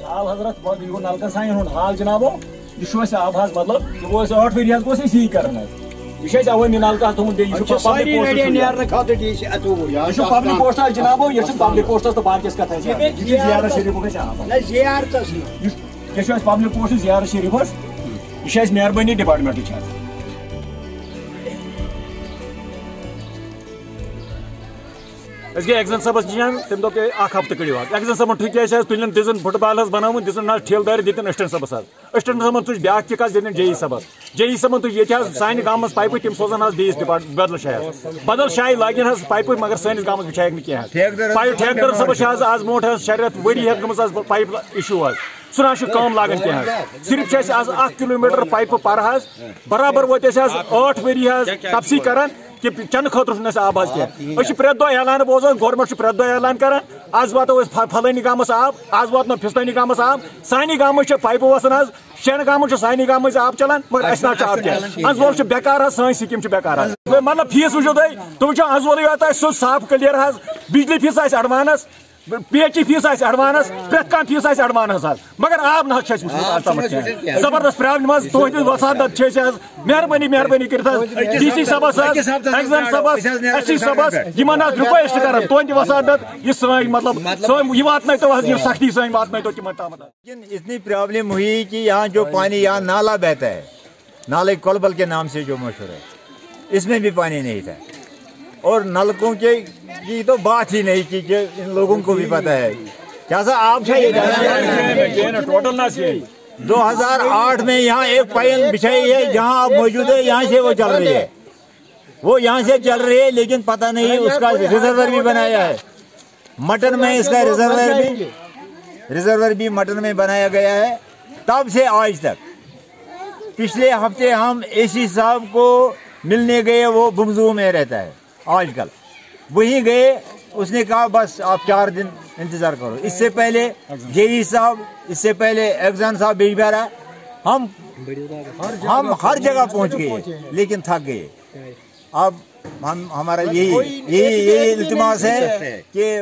حال حضرت یہ نلکن سان حال جنابو یہ آب حض مطلب یہ 8 ؤری گوس یہ کر یہ اوے نلکہ تھوت پبلک پوسٹ جنابو یہ پبلک پوسٹس تو باقیس کتھ زیارت شریف یہ پبلک پوسٹ زیارت شریف یہ مہربانی ڈپارٹمنٹ گئی ایگزن صبس نشان تم دپ اخ ہفتہ کڑو ایگزن صبن ٹھیک تلن دن فٹ بال بناون دن ٹھیل دار دن اسٹنٹ صبس اسٹنٹ صبن تج بیاا کس دن جے ای صبن تج یہ سانہ گامس پائپہ تم سوزان بیس بدل جائیں بدل جائیں لاگن پائپہ مگر سنس گامس بچائک نا ٹھیکدر صبس آز برو شریت وری گم پائپ ایشو سہ کام لاگان کی صرف آز 1 کلومیٹر پائپہ پر برابر ووت 8 ؤری تپسی کران کہ چنہ خاطر آب کی پریت دہ اعلان بوزان گورمنٹ پریت دہ اعلان کران آز واتو فلانی گامس آب آز واتنو فستانی گامس آب سانہ گامچ پائپہ وسان شین گامن سانہ گام آب چلان مگر اس آب کی از وول بیکار سن سکیم بیکار مطلب فیس وچو تم وچو از وول یوت سو صاف کلیر بجلی fee advance P H E fee advance پریت کھانا فیس ایڈوانس مگر آب نا زبردست پرابلم تہذ وسادت مہربانی کر ڈی سی صبس ایگزن صبس ایس سی صبس رکویسٹ کر تہذ وسادت یہ سن مطلب یہ واتن تو سختی سن واتن تو تمن تام اتنی پرابلم ہوئی کہ یہاں جو پانی یہاں نالا بہتا ہے نالے کولبل کے نام سے جو مشہور ہے اس میں بھی پانی نہیں تھا اور نلکوں کی تو بات ہی نہیں کی کہ ان لوگوں کو بھی پتہ ہے کیا سا آپ 2008 میں یہاں ایک پائل بچھائی ہے جہاں آپ موجود ہے یہاں سے وہ چل رہی ہے وہ یہاں سے چل رہی ہے لیکن پتہ نہیں اس کا ریزرور بھی بنایا ہے مٹن میں اس کا ریزرور بھی مٹن میں بنایا گیا ہے تب سے آج تک پچھلے ہفتے ہم اے سی صاحب کو ملنے گئے وہ بمزو میں رہتا ہے آج کل وہیں گئے اس نے کہا بس آپ 4 دن انتظار کرو اس سے پہلے جے ای صاحب اس سے پہلے ایگزان صاحب بیجبیرا ہم ہر جگہ پہنچ گئے لیکن تھک گئے اب ہمارا یہی التماس ہے کہ